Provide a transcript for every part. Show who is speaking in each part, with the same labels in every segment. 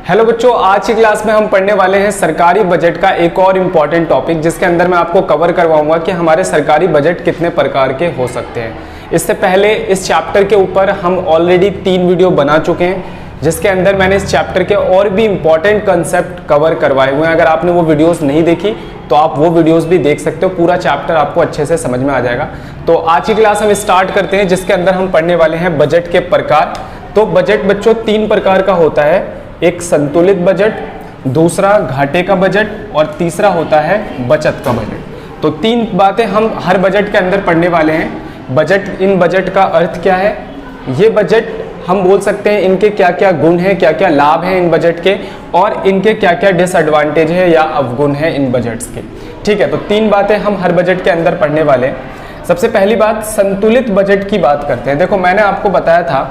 Speaker 1: Hello बच्चों, आज की क्लास में हम पढ़ने वाले हैं सरकारी बजट का एक और इम्पॉर्टेंट टॉपिक, जिसके अंदर मैं आपको कवर करवाऊंगा कि हमारे सरकारी बजट कितने प्रकार के हो सकते हैं। इससे पहले इस चैप्टर के ऊपर हम ऑलरेडी 3 वीडियो बना चुके हैं, जिसके अंदर मैंने इस चैप्टर के और भी इम्पॉर्टेंट कंसेप्ट कवर करवाए हुए हैं। अगर आपने वो वीडियोस नहीं देखी तो आप वो वीडियोस भी देख सकते हो, पूरा चैप्टर आपको अच्छे से समझ में आ जाएगा। तो आज की क्लास हम स्टार्ट करते हैं, जिसके अंदर हम पढ़ने वाले हैं बजट के प्रकार। तो बजट बच्चों 3 प्रकार का होता है, एक संतुलित बजट, दूसरा घाटे का बजट और तीसरा होता है बचत का बजट। तो 3 बातें हम हर बजट के अंदर पढ़ने वाले हैं। बजट, इन बजट का अर्थ क्या है, ये बजट हम बोल सकते हैं इनके क्या क्या गुण हैं, क्या क्या लाभ हैं इन बजट के, और इनके क्या क्या डिसएडवांटेज है या अवगुण है इन बजट्स के। ठीक है, तो 3 बातें हम हर बजट के अंदर पढ़ने वाले हैं। सबसे पहली बात, संतुलित बजट की बात करते हैं। देखो, मैंने आपको बताया था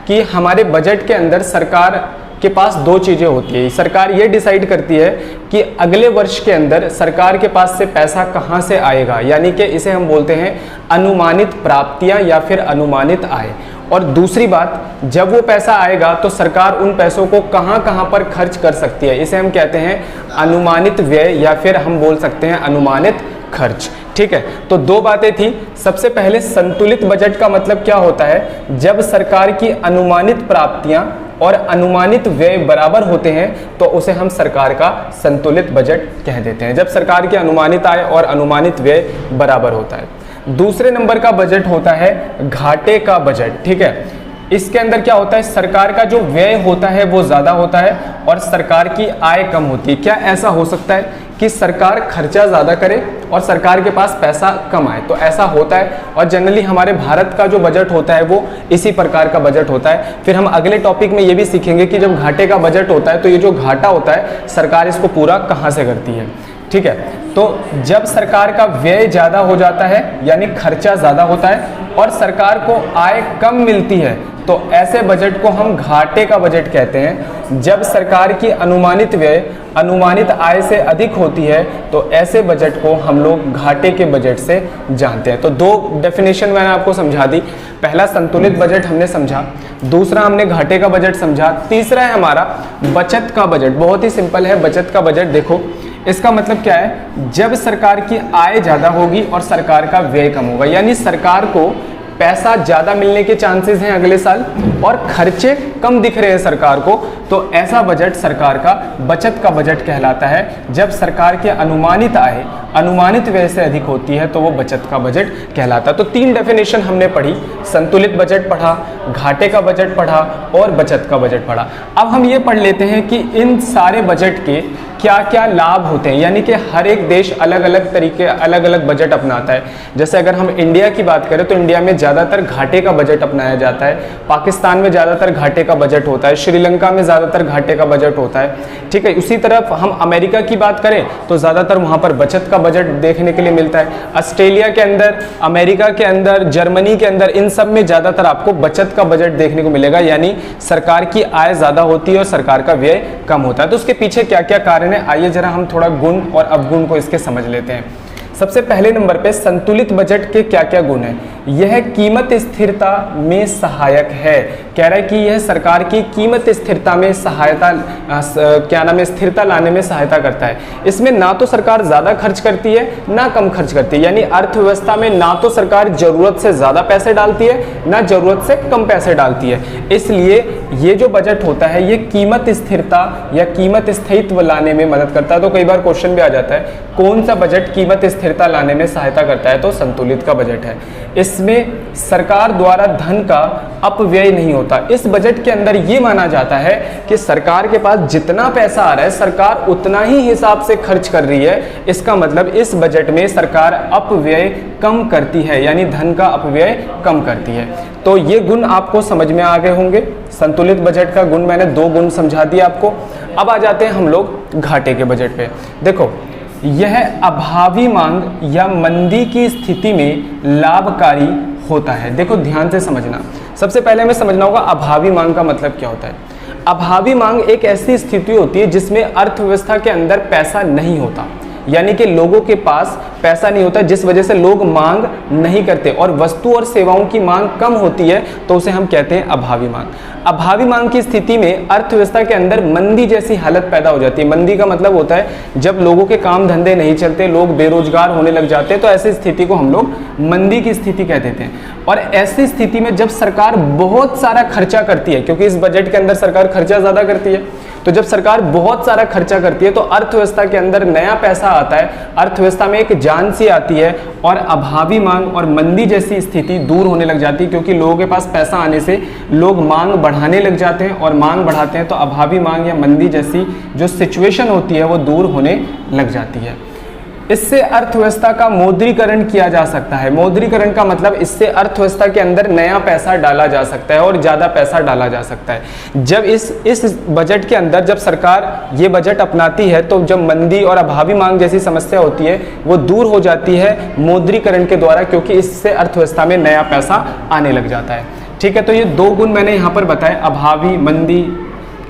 Speaker 1: कि हमारे बजट के अंदर सरकार के पास 2 चीजें होती है। सरकार ये डिसाइड करती है कि अगले वर्ष के अंदर सरकार के पास से पैसा कहां से आएगा, यानी कि इसे हम बोलते हैं अनुमानित प्राप्तियां या फिर अनुमानित आय। और दूसरी बात, जब वो पैसा आएगा तो सरकार उन पैसों को कहां कहां पर खर्च कर सकती है, इसे हम कहते हैं अनुमानित व्यय या फिर हम बोल सकते हैं अनुमानित खर्च। ठीक है, तो 2 बातें थी। सबसे पहले संतुलित बजट का मतलब क्या होता है, जब सरकार की अनुमानित प्राप्तियां और अनुमानित व्यय बराबर होते हैं तो उसे हम सरकार का संतुलित बजट कह देते हैं, जब सरकार की अनुमानित आय और अनुमानित व्यय बराबर होता है। दूसरे नंबर का बजट होता है घाटे का बजट। ठीक है, इसके अंदर क्या होता है, सरकार का जो व्यय होता है वो ज्यादा होता है और सरकार की आय कम होती है। क्या ऐसा हो सकता है कि सरकार खर्चा ज्यादा करे और सरकार के पास पैसा कम आए? तो ऐसा होता है, और जनरली हमारे भारत का जो बजट होता है वो इसी प्रकार का बजट होता है। फिर हम अगले टॉपिक में ये भी सीखेंगे कि जब घाटे का बजट होता है तो ये जो घाटा होता है सरकार इसको पूरा कहाँ से करती है। ठीक है, तो जब सरकार का व्यय ज्यादा हो जाता है यानी खर्चा ज्यादा होता है और सरकार को आय कम मिलती है, तो ऐसे बजट को हम घाटे का बजट कहते हैं। जब सरकार की अनुमानित व्यय अनुमानित आय से अधिक होती है तो ऐसे बजट को हम लोग घाटे के बजट से जानते हैं। तो 2 डेफिनेशन मैंने आपको समझा दी। पहला संतुलित बजट हमने समझा, दूसरा हमने घाटे का बजट समझा, तीसरा है हमारा बचत का बजट। बहुत ही सिंपल है बचत का बजट। देखो, इसका मतलब क्या है, जब सरकार की आय ज्यादा होगी और सरकार का व्यय कम होगा, यानी सरकार को पैसा ज्यादा मिलने के चांसेस हैं अगले साल और खर्चे कम दिख रहे हैं सरकार को, तो ऐसा बजट सरकार का बचत का बजट कहलाता है। जब सरकार की अनुमानित आय अनुमानित व्यय से अधिक होती है तो वो बचत का बजट कहलाता है। तो 3 डेफिनेशन हमने पढ़ी, संतुलित बजट पढ़ा, घाटे का बजट पढ़ा और बचत का बजट पढ़ा। अब हम ये पढ़ लेते हैं कि इन सारे बजट के क्या क्या लाभ होते हैं, यानी कि हर एक देश अलग अलग तरीके अलग अलग बजट अपनाता है। जैसे अगर हम इंडिया की बात करें तो इंडिया में ज़्यादातर घाटे का बजट अपनाया जाता है, पाकिस्तान में ज़्यादातर घाटे का बजट होता है, श्रीलंका में ज़्यादातर घाटे का बजट होता है। ठीक है, उसी तरफ हम अमेरिका की बात करें तो ज़्यादातर वहाँ पर बचत का बजट देखने के लिए मिलता है। ऑस्ट्रेलिया के अंदर, अमेरिका के अंदर, जर्मनी के अंदर, इन सब में ज़्यादातर आपको बचत का बजट देखने को मिलेगा, यानी सरकार की आय ज़्यादा होती है और सरकार का व्यय कम होता है। तो उसके पीछे क्या क्या कारण है, आइए जरा हम थोड़ा गुण और अवगुण को इसके समझ लेते हैं। सबसे पहले नंबर पे संतुलित बजट के क्या क्या गुण हैं। यह कीमत स्थिरता में सहायक है। कह रहा है कि यह सरकार की कीमत स्थिरता में सहायता स्थिरता लाने में सहायता करता है। इसमें ना तो सरकार ज्यादा खर्च करती है ना कम खर्च करती है, यानी अर्थव्यवस्था में ना तो सरकार जरूरत से ज्यादा पैसे डालती है ना जरूरत से कम पैसे डालती है। इसलिए ये जो बजट होता है ये कीमत स्थिरता या कीमत स्थायित्व लाने में मदद करता है। तो कई बार क्वेश्चन भी आ जाता है, कौन सा बजट कीमत स्थिरता लाने में सहायता करता है, तो संतुलित का बजट है। इसमें सरकार द्वारा धन का अपव्यय नहीं होता। इस बजट के अंदर ये माना जाता है कि सरकार के पास जितना पैसा आ रहा है सरकार उतना ही हिसाब से खर्च कर रही है। इसका मतलब इस बजट में सरकार अपव्यय कम करती है, यानी धन का अपव्यय कम करती है। तो ये गुण आपको समझ में आ गए होंगे। संतुलित बजट का गुण मैंने 2 गुण समझा दिए आपको। अब आ जाते हैं हम लोग घाटे के बजट पे। देखो, यह अभावी मांग या मंदी की स्थिति में लाभकारी होता है। देखो, ध्यान से समझना। सबसे पहले हमें समझना होगा अभावी मांग का मतलब क्या होता है। अभावी मांग एक ऐसी स्थिति होती है जिसमें अर्थव्यवस्था के अंदर पैसा नहीं होता, यानी कि लोगों के पास पैसा नहीं होता, जिस वजह से लोग मांग नहीं करते और वस्तु और सेवाओं की मांग कम होती है, तो उसे हम कहते हैं अभावी मांग। अभावी मांग की स्थिति में अर्थव्यवस्था के अंदर मंदी जैसी हालत पैदा हो जाती है। मंदी का मतलब होता है जब लोगों के काम धंधे नहीं चलते, लोग बेरोजगार होने लग जाते हैं, तो ऐसी स्थिति को हम लोग मंदी की स्थिति कह देते हैं। और ऐसी स्थिति में जब सरकार बहुत सारा खर्चा करती है, क्योंकि इस बजट के अंदर सरकार खर्चा ज्यादा करती है, तो जब सरकार बहुत सारा खर्चा करती है तो अर्थव्यवस्था के अंदर नया पैसा आता है, अर्थव्यवस्था में एक जान सी आती है और अभावी मांग और मंदी जैसी स्थिति दूर होने लग जाती है, क्योंकि लोगों के पास पैसा आने से लोग मांग बढ़ाने लग जाते हैं और मांग बढ़ाते हैं तो अभावी मांग या मंदी जैसी जो सिचुएशन होती है वो दूर होने लग जाती है। इससे अर्थव्यवस्था का मौद्रीकरण किया जा सकता है। मौद्रीकरण का मतलब इससे अर्थव्यवस्था के अंदर नया पैसा डाला जा सकता है और ज़्यादा पैसा डाला जा सकता है। जब इस बजट के अंदर जब सरकार ये बजट अपनाती है तो जब मंदी और अभावी मांग जैसी समस्या होती है वो दूर हो जाती है मौद्रीकरण के द्वारा, क्योंकि इससे अर्थव्यवस्था में नया पैसा आने लग जाता है। ठीक है, तो ये दो गुण मैंने यहाँ पर बताए, अभावी मंदी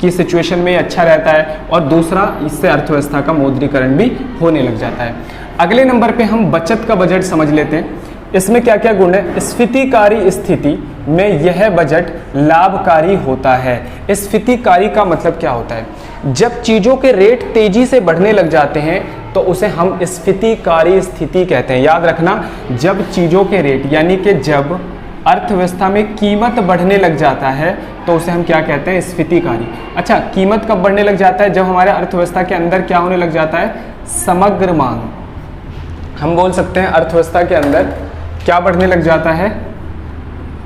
Speaker 1: की सिचुएशन में अच्छा रहता है और दूसरा इससे अर्थव्यवस्था का मौद्रीकरण भी होने लग जाता है। अगले नंबर पे हम बचत का बजट समझ लेते हैं। इसमें क्या क्या गुण है? स्फीतिकारी स्थिति में यह बजट लाभकारी होता है। स्फीतिकारी का मतलब क्या होता है? जब चीजों के रेट तेजी से बढ़ने लग जाते हैं तो उसे हम स्फीतिकारी स्थिति कहते हैं। याद रखना, जब चीजों के रेट यानी कि जब अर्थव्यवस्था में कीमत बढ़ने लग जाता है तो उसे हम क्या कहते हैं? स्फीतिकारी। अच्छा, कीमत कब बढ़ने लग जाता है? जब हमारे अर्थव्यवस्था के अंदर क्या होने लग जाता है? समग्र मांग। हम बोल सकते हैं अर्थव्यवस्था के अंदर क्या बढ़ने लग जाता है?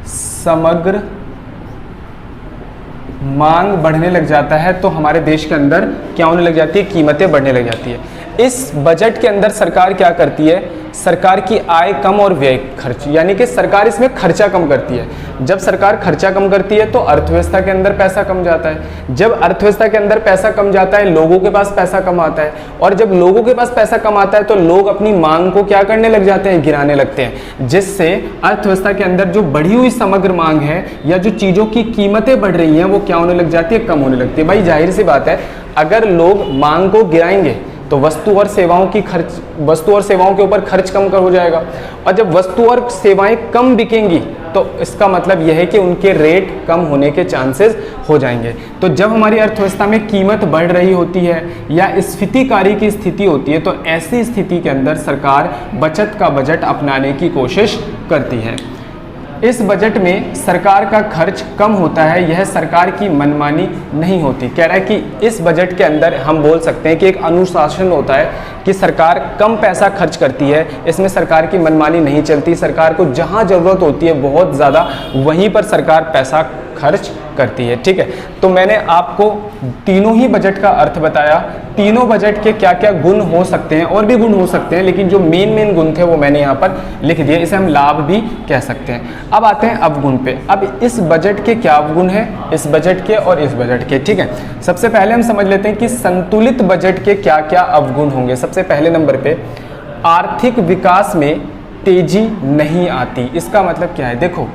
Speaker 1: समग्र मांग बढ़ने लग जाता है तो हमारे देश के अंदर क्या होने लग जाती है? कीमतें बढ़ने लग जाती है। इस बजट के अंदर सरकार क्या करती है? सरकार की आय कम और व्यय खर्च, यानी कि सरकार इसमें खर्चा कम करती है। जब सरकार खर्चा कम करती है तो अर्थव्यवस्था के अंदर पैसा कम जाता है। जब अर्थव्यवस्था के अंदर पैसा कम जाता है, लोगों के पास पैसा कम आता है, और जब लोगों के पास पैसा कम आता है तो लोग अपनी मांग को क्या करने लग जाते हैं? गिराने लगते हैं, जिससे अर्थव्यवस्था के अंदर जो बढ़ी हुई समग्र मांग है या जो चीजों की कीमतें बढ़ रही हैं वो क्या होने लग जाती है? कम होने लगती है। भाई जाहिर सी बात है, अगर लोग मांग को गिराएंगे तो वस्तु और सेवाओं के ऊपर खर्च कम कर हो जाएगा, और जब वस्तु और सेवाएं कम बिकेंगी तो इसका मतलब यह है कि उनके रेट कम होने के चांसेस हो जाएंगे। तो जब हमारी अर्थव्यवस्था में कीमत बढ़ रही होती है या स्फीतिकारी की स्थिति होती है तो ऐसी स्थिति के अंदर सरकार बचत का बजट अपनाने की कोशिश करती है। इस बजट में सरकार का खर्च कम होता है, यह सरकार की मनमानी नहीं होती। कह रहा है कि इस बजट के अंदर हम बोल सकते हैं कि एक अनुशासन होता है कि सरकार कम पैसा खर्च करती है, इसमें सरकार की मनमानी नहीं चलती। सरकार को जहां जरूरत होती है बहुत ज़्यादा वहीं पर सरकार पैसा खर्च करती है। ठीक है, तो मैंने आपको तीनों ही बजट का अर्थ बताया, तीनों बजट के क्या क्या गुण हो सकते हैं, और भी गुण हो सकते हैं, लेकिन जो मेन गुण थे वो मैंने यहाँ पर लिख दिए। इसे हम लाभ भी कह सकते हैं। अब आते हैं अवगुण पे। अब इस बजट के क्या अवगुण हैं, इस बजट के और इस बजट के। ठीक है, सबसे पहले हम समझ लेते हैं कि संतुलित बजट के क्या क्या अवगुण होंगे। सबसे पहले नंबर पे आर्थिक विकास में तेजी नहीं आती। इसका मतलब क्या है? देखो,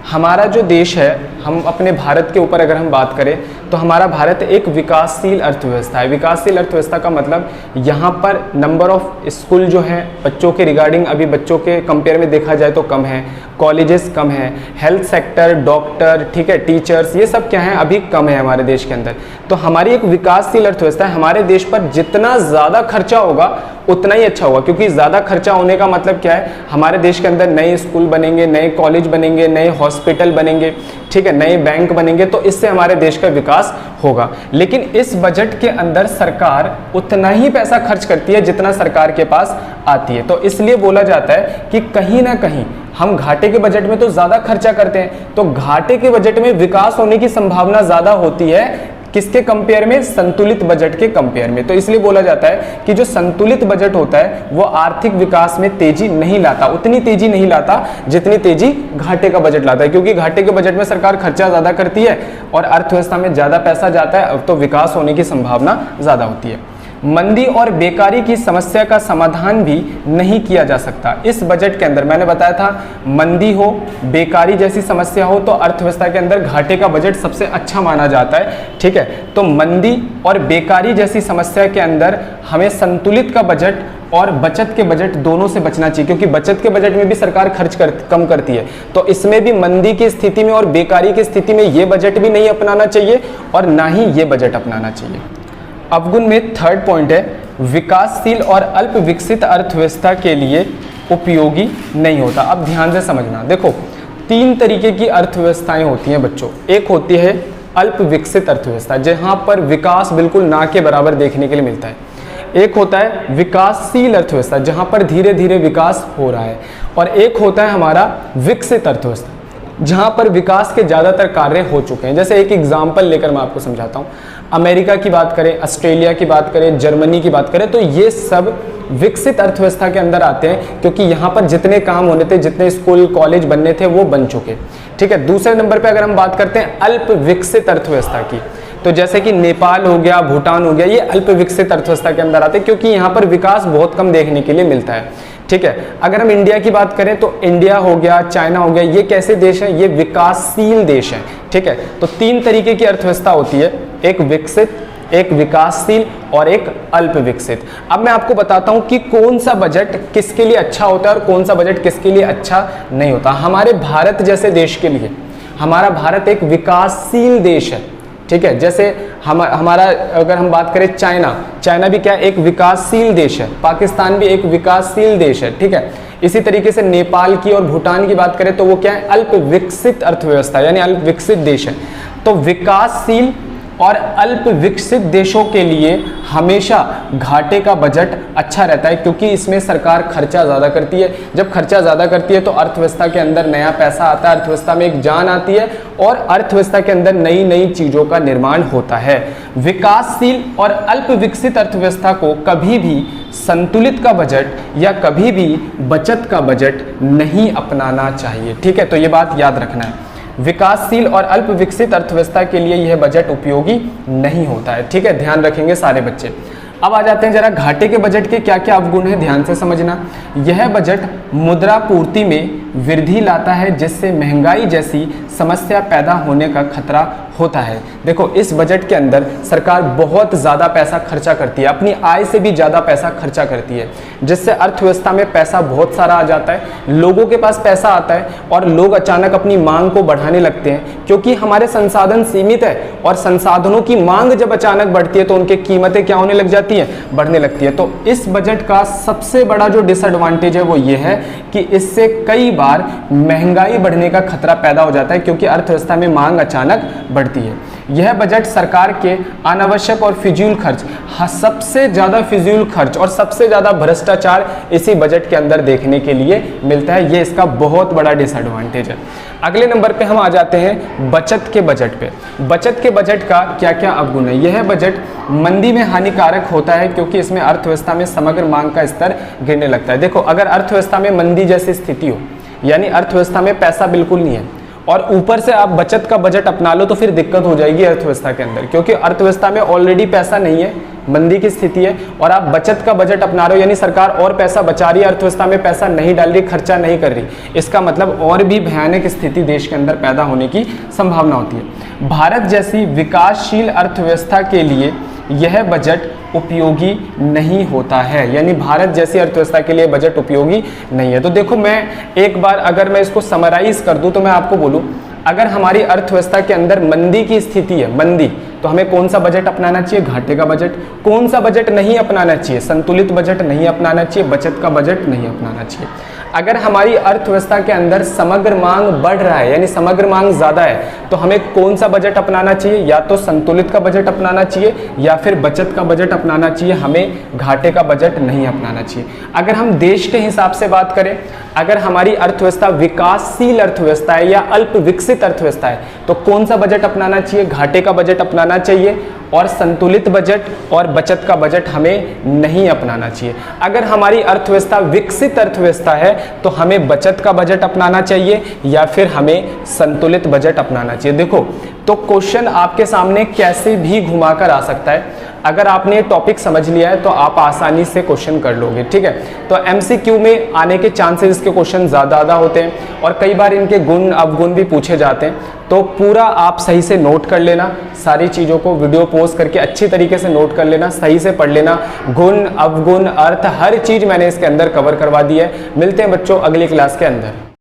Speaker 1: हमारा जो देश है, हम अपने भारत के ऊपर अगर हम बात करें तो हमारा भारत एक विकासशील अर्थव्यवस्था है। विकासशील अर्थव्यवस्था का मतलब यहाँ पर नंबर ऑफ स्कूल जो है बच्चों के रिगार्डिंग अभी बच्चों के कंपेयर में देखा जाए तो कम है, कॉलेजेस कम है, हेल्थ सेक्टर, डॉक्टर, ठीक है, टीचर्स, ये सब क्या है? अभी कम है हमारे देश के अंदर। तो हमारी एक विकासशील अर्थव्यवस्था है। हमारे देश पर जितना ज़्यादा खर्चा होगा उतना ही अच्छा होगा, क्योंकि ज़्यादा खर्चा होने का मतलब क्या है? हमारे देश के अंदर नए स्कूल बनेंगे, नए कॉलेज बनेंगे, नए हॉस्पिटल बनेंगे, ठीक है, नए बैंक बनेंगे, तो इससे हमारे देश का विकास होगा। लेकिन इस बजट के अंदर सरकार उतना ही पैसा खर्च करती है जितना सरकार के पास आती है। तो इसलिए बोला जाता है कि कहीं ना कहीं हम घाटे के बजट में तो ज़्यादा खर्चा करते हैं, तो घाटे के बजट में विकास होने की संभावना ज़्यादा होती है। किसके कंपेयर में? संतुलित बजट के कंपेयर में। तो इसलिए बोला जाता है कि जो संतुलित बजट होता है वो आर्थिक विकास में तेजी नहीं लाता, उतनी तेजी नहीं लाता जितनी तेजी घाटे का बजट लाता है, क्योंकि घाटे के बजट में सरकार खर्चा ज्यादा करती है और अर्थव्यवस्था में ज्यादा पैसा जाता है तो विकास होने की संभावना ज्यादा होती है। मंदी और बेकारी की समस्या का समाधान भी नहीं किया जा सकता। इस बजट के अंदर मैंने बताया था, मंदी हो, बेकारी जैसी समस्या हो तो अर्थव्यवस्था के अंदर घाटे का बजट सबसे अच्छा माना जाता है, ठीक है। तो मंदी और बेकारी जैसी समस्या के अंदर हमें संतुलित का बजट और बचत के बजट दोनों से बचना चाहिए, क्योंकि बचत के बजट में भी सरकार खर्च कम करती है, तो इसमें भी मंदी की स्थिति में और बेकारी की स्थिति में ये बजट भी नहीं अपनाना चाहिए और ना ही ये बजट अपनाना चाहिए। अवगुण में थर्ड पॉइंट है, विकासशील और अल्प विकसित अर्थव्यवस्था के लिए उपयोगी नहीं होता। अब ध्यान से समझना, देखो 3 तरीके की अर्थव्यवस्थाएं होती हैं बच्चों। एक होती है अल्प विकसित अर्थव्यवस्था, जहां पर विकास बिल्कुल ना के बराबर देखने के लिए मिलता है। एक होता है विकासशील अर्थव्यवस्था, जहां पर धीरे धीरे विकास हो रहा है। और एक होता है हमारा विकसित अर्थव्यवस्था, जहां पर विकास के ज़्यादातर कार्य हो चुके हैं। जैसे एक एग्जाम्पल लेकर मैं आपको समझाता हूं, अमेरिका की बात करें, ऑस्ट्रेलिया की बात करें, जर्मनी की बात करें, तो ये सब विकसित अर्थव्यवस्था के अंदर आते हैं, क्योंकि यहाँ पर जितने काम होने थे, जितने स्कूल कॉलेज बनने थे वो बन चुके, ठीक है। दूसरे नंबर पे अगर हम बात करते हैं अल्प विकसित अर्थव्यवस्था की, तो जैसे कि नेपाल हो गया, भूटान हो गया, ये अल्प विकसित अर्थव्यवस्था के अंदर आते हैं, क्योंकि यहाँ पर विकास बहुत कम देखने के लिए मिलता है, ठीक है। अगर हम इंडिया की बात करें तो इंडिया हो गया, चाइना हो गया, ये कैसे देश हैं, ये विकासशील देश हैं, ठीक है। तो 3 तरीके की अर्थव्यवस्था होती है, एक विकसित, एक विकासशील और एक अल्प विकसित। अब मैं आपको बताता हूं कि कौन सा बजट किसके लिए अच्छा होता है और कौन सा बजट किसके लिए अच्छा नहीं होता। हमारे भारत जैसे देश के लिए, हमारा भारत एक विकासशील देश है, ठीक है। जैसे हमारा अगर हम बात करें चाइना भी क्या एक विकासशील देश है, पाकिस्तान भी एक विकासशील देश है, ठीक है। इसी तरीके से नेपाल की और भूटान की बात करें तो वो क्या है, अल्प विकसित अर्थव्यवस्था यानी अल्प विकसित देश है। तो विकासशील और अल्प विकसित देशों के लिए हमेशा घाटे का बजट अच्छा रहता है, क्योंकि इसमें सरकार खर्चा ज़्यादा करती है। जब खर्चा ज़्यादा करती है तो अर्थव्यवस्था के अंदर नया पैसा आता है, अर्थव्यवस्था में एक जान आती है और अर्थव्यवस्था के अंदर नई नई चीज़ों का निर्माण होता है। विकासशील और अल्प विकसित अर्थव्यवस्था को कभी भी संतुलित का बजट या कभी भी बचत का बजट नहीं अपनाना चाहिए, ठीक है। तो ये बात याद रखना है, विकासशील और अल्प विकसित अर्थव्यवस्था के लिए यह बजट उपयोगी नहीं होता है, ठीक है। ध्यान रखेंगे सारे बच्चे। अब आ जाते हैं जरा घाटे के बजट के क्या क्या अवगुण है, ध्यान से समझना। यह बजट मुद्रा पूर्ति में वृद्धि लाता है, जिससे महंगाई जैसी समस्या पैदा होने का खतरा होता है। देखो इस बजट के अंदर सरकार बहुत ज़्यादा पैसा खर्चा करती है, अपनी आय से भी ज़्यादा पैसा खर्चा करती है, जिससे अर्थव्यवस्था में पैसा बहुत सारा आ जाता है, लोगों के पास पैसा आता है और लोग अचानक अपनी मांग को बढ़ाने लगते हैं, क्योंकि हमारे संसाधन सीमित है और संसाधनों की मांग जब अचानक बढ़ती है तो उनकी कीमतें क्या होने लग जाती है, बढ़ने लगती है। तो इस बजट का सबसे बड़ा जो डिसएडवांटेज है वो ये है कि इससे कई बार महंगाई बढ़ने का खतरा पैदा हो जाता है, क्योंकि अर्थव्यवस्था में मांग अचानक बढ़ती है। यह बजट सरकार के अनावश्यक और फिजूल खर्च, सबसे ज़्यादा फिजूल खर्च और सबसे ज़्यादा भ्रष्टाचार इसी बजट के अंदर देखने के लिए मिलता है, ये इसका बहुत बड़ा डिसएडवांटेज है। अगले नंबर पे हम आ जाते हैं बचत के बजट पे। बचत के बजट का क्या क्या अवगुण है। यह बजट मंदी में हानिकारक होता है, क्योंकि इसमें अर्थव्यवस्था में समग्र मांग का स्तर गिरने लगता है। देखो अगर अर्थव्यवस्था में मंदी जैसी स्थिति हो, यानी अर्थव्यवस्था में पैसा बिल्कुल नहीं है और ऊपर से आप बचत का बजट अपना लो, तो फिर दिक्कत हो जाएगी अर्थव्यवस्था के अंदर, क्योंकि अर्थव्यवस्था में ऑलरेडी पैसा नहीं है, मंदी की स्थिति है, और आप बचत का बजट अपना रहे हो, यानी सरकार और पैसा बचा रही है, अर्थव्यवस्था में पैसा नहीं डाल रही, खर्चा नहीं कर रही। इसका मतलब और भी भयानक स्थिति देश के अंदर पैदा होने की संभावना होती है। भारत जैसी विकासशील अर्थव्यवस्था के लिए यह बजट उपयोगी नहीं होता है, यानी भारत जैसी अर्थव्यवस्था के लिए बजट उपयोगी नहीं है। तो देखो मैं एक बार अगर मैं इसको समराइज कर दूं तो मैं आपको बोलूं, अगर हमारी अर्थव्यवस्था के अंदर मंदी की स्थिति है, मंदी, तो हमें कौन सा बजट अपनाना चाहिए, घाटे का बजट। कौन सा बजट नहीं अपनाना चाहिए, संतुलित बजट नहीं अपनाना चाहिए, बचत का बजट नहीं अपनाना चाहिए। अगर हमारी अर्थव्यवस्था के अंदर समग्र मांग बढ़ रहा है, यानी समग्र मांग ज़्यादा है, तो हमें कौन सा बजट अपनाना चाहिए, या तो संतुलित का बजट अपनाना चाहिए या फिर बचत का बजट अपनाना चाहिए, हमें घाटे का बजट नहीं अपनाना चाहिए। अगर हम देश के हिसाब से बात करें, अगर हमारी अर्थव्यवस्था विकासशील अर्थव्यवस्था है या अल्प विकसित अर्थव्यवस्था है, तो कौन सा बजट अपनाना चाहिए, घाटे का बजट अपनाना चाहिए, और संतुलित बजट और बचत का बजट हमें नहीं अपनाना चाहिए। अगर हमारी अर्थव्यवस्था विकसित अर्थव्यवस्था है तो हमें बचत का बजट अपनाना चाहिए या फिर हमें संतुलित बजट अपनाना चाहिए। देखो, तो तो क्वेश्चन आपके सामने कैसे भी घुमाकर आ सकता है। अगर आपने टॉपिक समझ लिया है तो आप आसानी से क्वेश्चन कर लोगे, ठीक है। तो एमसीक्यू में आने के चांसेस इसके क्वेश्चन ज़्यादा होते हैं और कई बार इनके गुण अवगुण भी पूछे जाते हैं। तो पूरा आप सही से नोट कर लेना, सारी चीज़ों को वीडियो पोस्ट करके अच्छी तरीके से नोट कर लेना, सही से पढ़ लेना। गुण अवगुण अर्थ हर चीज़ मैंने इसके अंदर कवर करवा दी है। मिलते हैं बच्चों अगली क्लास के अंदर।